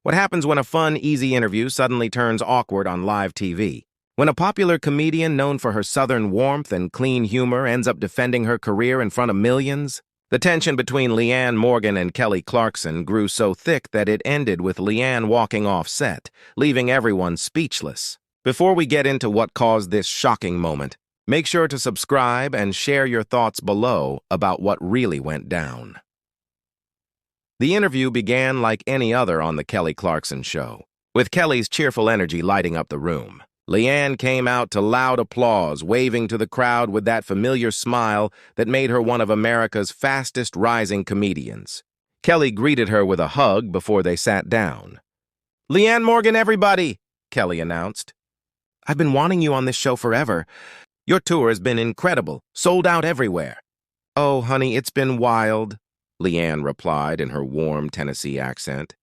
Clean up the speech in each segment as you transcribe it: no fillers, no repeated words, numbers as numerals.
What happens when a fun, easy interview suddenly turns awkward on live TV? When a popular comedian known for her southern warmth and clean humor ends up defending her career in front of millions? The tension between Leanne Morgan and Kelly Clarkson grew so thick that it ended with Leanne walking off set, leaving everyone speechless. Before we get into what caused this shocking moment, make sure to subscribe and share your thoughts below about what really went down. The interview began like any other on the Kelly Clarkson Show, with Kelly's cheerful energy lighting up the room. Leanne came out to loud applause, waving to the crowd with that familiar smile that made her one of America's fastest-rising comedians. Kelly greeted her with a hug before they sat down. "Leanne Morgan, everybody," Kelly announced. "I've been wanting you on this show forever. Your tour has been incredible, sold out everywhere." "Oh, honey, it's been wild," Leanne replied in her warm Tennessee accent.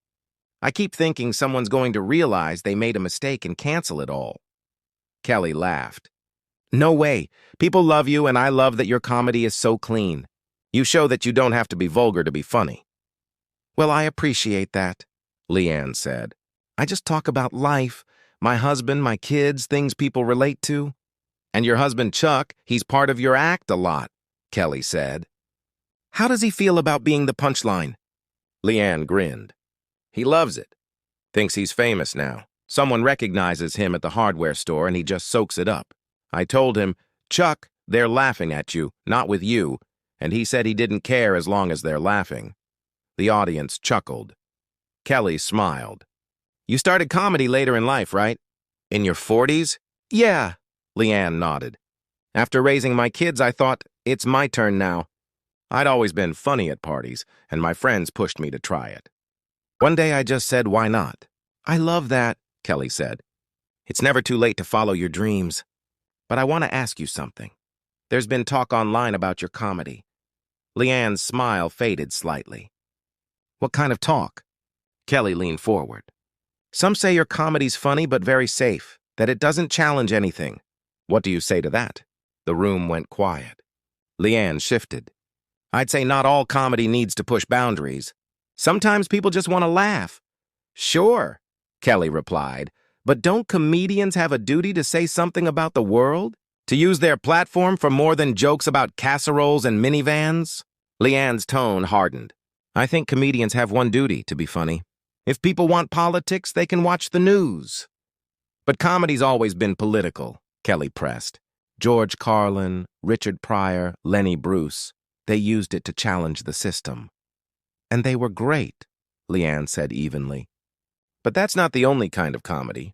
"I keep thinking someone's going to realize they made a mistake and cancel it all." Kelly laughed. "No way. People love you, and I love that your comedy is so clean. You show that you don't have to be vulgar to be funny." "Well, I appreciate that," Leanne said. "I just talk about life, my husband, my kids, things people relate to." "And your husband, Chuck, he's part of your act a lot," Kelly said. "How does he feel about being the punchline?" Leanne grinned. "He loves it. Thinks he's famous now. Someone recognizes him at the hardware store and he just soaks it up. I told him, 'Chuck, they're laughing at you, not with you,' and he said he didn't care as long as they're laughing." The audience chuckled. Kelly smiled. "You started comedy later in life, right? In your 40s? "Yeah," Leanne nodded. "After raising my kids, I thought, it's my turn now. I'd always been funny at parties, and my friends pushed me to try it. One day I just said, why not?" "I love that," Kelly said. "It's never too late to follow your dreams. But I want to ask you something. There's been talk online about your comedy." Leanne's smile faded slightly. "What kind of talk?" Kelly leaned forward. "Some say your comedy's funny but very safe, that it doesn't challenge anything. What do you say to that?" The room went quiet. Leanne shifted. "I'd say not all comedy needs to push boundaries. Sometimes people just want to laugh." "Sure," Kelly replied, "but don't comedians have a duty to say something about the world? To use their platform for more than jokes about casseroles and minivans?" Leanne's tone hardened. "I think comedians have one duty, to be funny. If people want politics, they can watch the news." "But comedy's always been political," Kelly pressed. "George Carlin, Richard Pryor, Lenny Bruce, they used it to challenge the system." "And they were great," Leanne said evenly. "But that's not the only kind of comedy.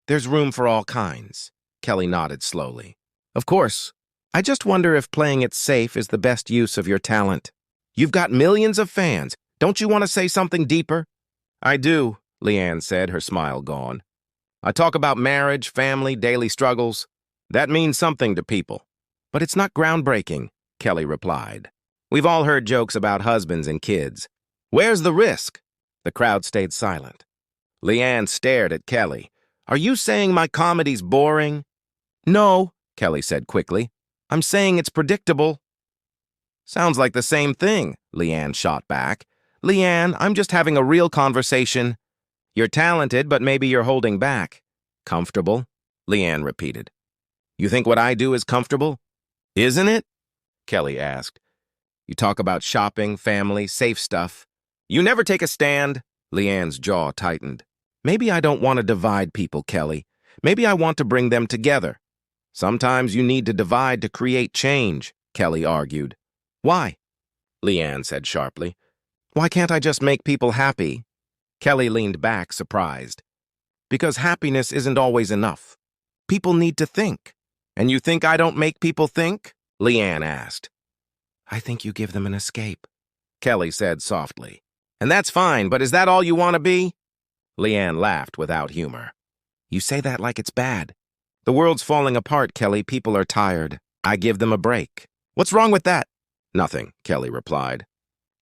There's room for all kinds." Kelly nodded slowly. "Of course. I just wonder if playing it safe is the best use of your talent. You've got millions of fans. Don't you want to say something deeper?" "I do," Leanne said, her smile gone. "I talk about marriage, family, daily struggles. That means something to people." "But it's not groundbreaking," Kelly replied. "We've all heard jokes about husbands and kids. Where's the risk?" The crowd stayed silent. Leanne stared at Kelly. "Are you saying my comedy's boring?" "No," Kelly said quickly. "I'm saying it's predictable." "Sounds like the same thing," Leanne shot back. "Leanne, I'm just having a real conversation. You're talented, but maybe you're holding back." "Comfortable?" Leanne repeated. "You think what I do is comfortable?" "Isn't it?" Kelly asked. "You talk about shopping, family, safe stuff. You never take a stand." Leanne's jaw tightened. "Maybe I don't want to divide people, Kelly. Maybe I want to bring them together." "Sometimes you need to divide to create change," Kelly argued. "Why?" Leanne said sharply. "Why can't I just make people happy?" Kelly leaned back, surprised. "Because happiness isn't always enough. People need to think." "And you think I don't make people think?" Leanne asked. "I think you give them an escape," Kelly said softly. "And that's fine, but is that all you want to be?" Leanne laughed without humor. "You say that like it's bad. The world's falling apart, Kelly. People are tired. I give them a break." "What's wrong with that?" "Nothing," Kelly replied.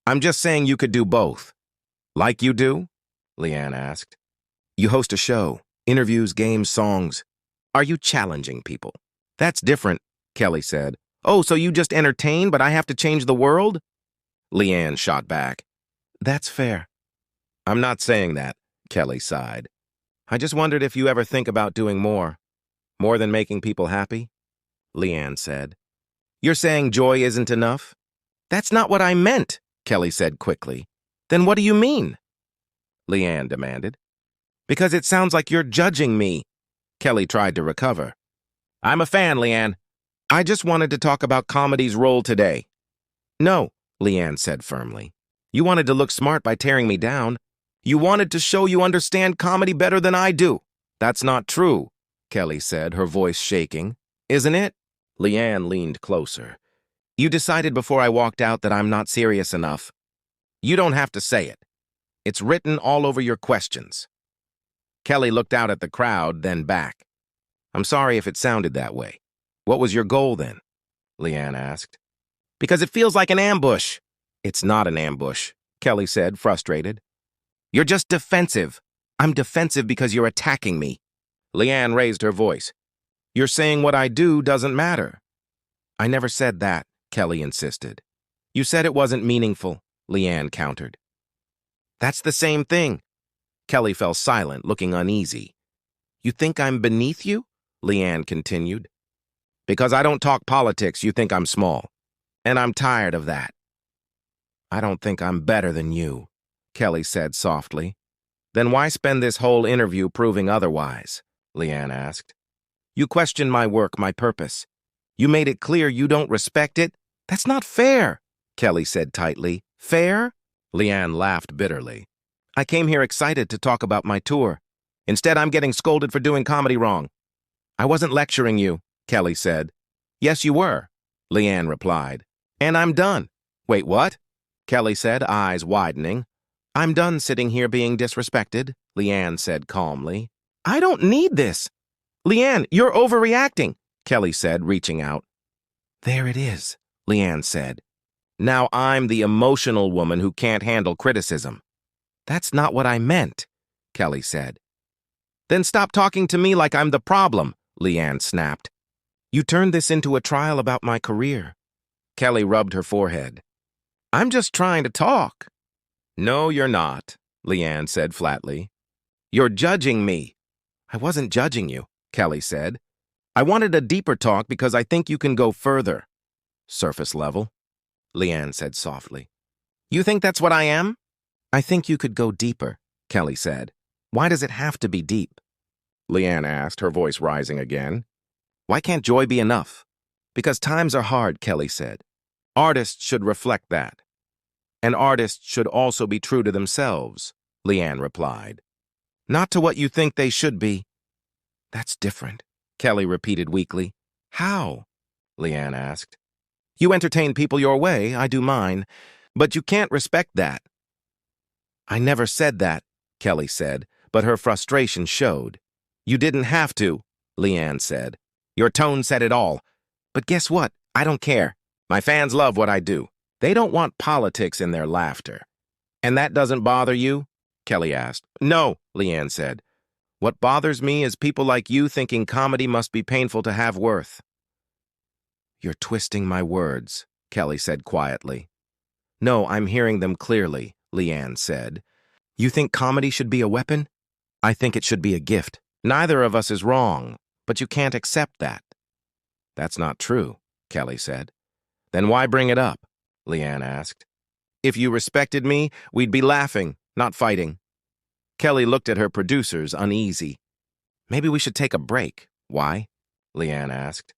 "I'm just saying you could do both." "Like you do?" Leanne asked. "You host a show, interviews, games, songs. Are you challenging people?" "That's different," Kelly said. "Oh, so you just entertain, but I have to change the world?" Leanne shot back. "That's fair." "I'm not saying that. Kelly sighed. I just wondered if you ever think about doing more. More than making people happy? Leanne said. You're saying joy isn't enough? That's not what I meant, Kelly said quickly. Then what do you mean? Leanne demanded. Because it sounds like you're judging me. Kelly tried to recover. I'm a fan, Leanne. I just wanted to talk about comedy's role today. No, Leanne said firmly. You wanted to look smart by tearing me down. You wanted to show you understand comedy better than I do. That's not true, Kelly said, her voice shaking. Isn't it? Leanne leaned closer. You decided before I walked out that I'm not serious enough. You don't have to say it. It's written all over your questions. Kelly looked out at the crowd, then back. I'm sorry if it sounded that way. What was your goal then? Leanne asked. Because it feels like an ambush. It's not an ambush, Kelly said, frustrated. You're just defensive. I'm defensive because you're attacking me. Leanne raised her voice. You're saying what I do doesn't matter. I never said that, Kelly insisted. You said it wasn't meaningful, Leanne countered. That's the same thing. Kelly fell silent, looking uneasy. You think I'm beneath you? Leanne continued. Because I don't talk politics, you think I'm small. And I'm tired of that. I don't think I'm better than you, Kelly said softly. Then why spend this whole interview proving otherwise? Leanne asked. You questioned my work, my purpose. You made it clear you don't respect it. That's not fair, Kelly said tightly. Fair? Leanne laughed bitterly. I came here excited to talk about my tour. Instead, I'm getting scolded for doing comedy wrong. I wasn't lecturing you, Kelly said. Yes, you were, Leanne replied. And I'm done. Wait, what? Kelly said, eyes widening. I'm done sitting here being disrespected, Leanne said calmly. I don't need this. Leanne, you're overreacting, Kelly said, reaching out. There it is, Leanne said. Now I'm the emotional woman who can't handle criticism. That's not what I meant, Kelly said. Then stop talking to me like I'm the problem, Leanne snapped. You turned this into a trial about my career. Kelly rubbed her forehead. I'm just trying to talk. No, you're not, Leanne said flatly. You're judging me. I wasn't judging you, Kelly said. I wanted a deeper talk because I think you can go further. Surface level, Leanne said softly. You think that's what I am? I think you could go deeper, Kelly said. Why does it have to be deep? Leanne asked, her voice rising again. Why can't joy be enough? Because times are hard, Kelly said. Artists should reflect that. And artists should also be true to themselves, Leanne replied. Not to what you think they should be. That's different, Kelly repeated weakly. How? Leanne asked. You entertain people your way, I do mine, but you can't respect that. I never said that, Kelly said, but her frustration showed. You didn't have to, Leanne said. Your tone said it all. But guess what? I don't care. My fans love what I do. They don't want politics in their laughter. And that doesn't bother you? Kelly asked. No, Leanne said. What bothers me is people like you thinking comedy must be painful to have worth. You're twisting my words, Kelly said quietly. No, I'm hearing them clearly, Leanne said. You think comedy should be a weapon? I think it should be a gift. Neither of us is wrong, but you can't accept that. That's not true, Kelly said. Then why bring it up? Leanne asked. If you respected me, we'd be laughing, not fighting. Kelly looked at her producers, uneasy. Maybe we should take a break. Why? Leanne asked.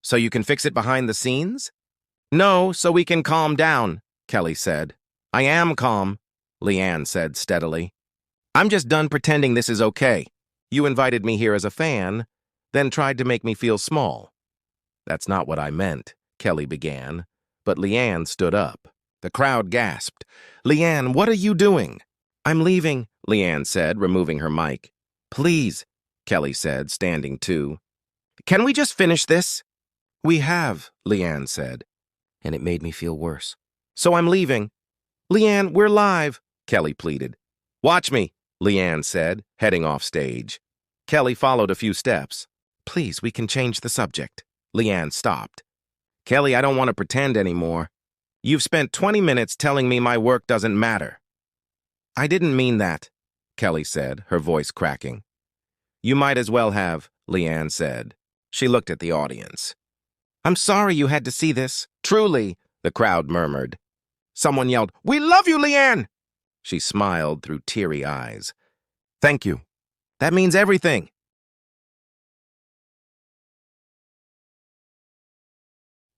So you can fix it behind the scenes? No, so we can calm down, Kelly said. I am calm, Leanne said steadily. I'm just done pretending this is okay. You invited me here as a fan, then tried to make me feel small. That's not what I meant, Kelly began, but Leanne stood up. The crowd gasped. Leanne, what are you doing? I'm leaving, Leanne said, removing her mic. Please, Kelly said, standing too. Can we just finish this? We have, Leanne said, and it made me feel worse. So I'm leaving. Leanne, we're live, Kelly pleaded. Watch me, Leanne said, heading off stage. Kelly followed a few steps. Please, we can change the subject. Leanne stopped. Kelly, I don't want to pretend anymore. You've spent 20 minutes telling me my work doesn't matter. I didn't mean that. Kelly said, her voice cracking. You might as well have, Leanne said. She looked at the audience. I'm sorry you had to see this. Truly, the crowd murmured. Someone yelled, We love you, Leanne! She smiled through teary eyes. Thank you. That means everything.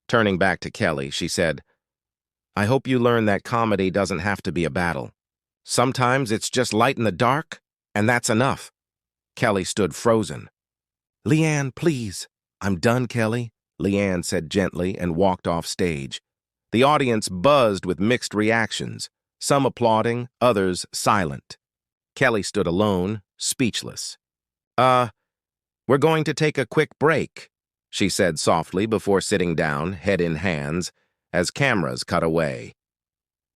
Turning back to Kelly, she said, I hope you learn that comedy doesn't have to be a battle. Sometimes it's just light in the dark, and that's enough. Kelly stood frozen. Leanne, please. I'm done, Kelly, Leanne said gently and walked off stage. The audience buzzed with mixed reactions, some applauding, others silent. Kelly stood alone, speechless. We're going to take a quick break, she said softly before sitting down, head in hands, as cameras cut away.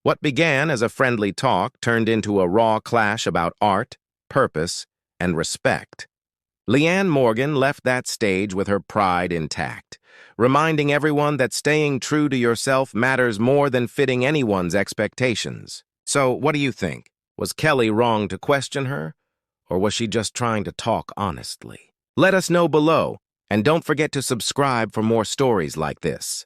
What began as a friendly talk turned into a raw clash about art, purpose, and respect. Leanne Morgan left that stage with her pride intact, reminding everyone that staying true to yourself matters more than fitting anyone's expectations. So, what do you think? Was Kelly wrong to question her? Or was she just trying to talk honestly? Let us know below, and don't forget to subscribe for more stories like this.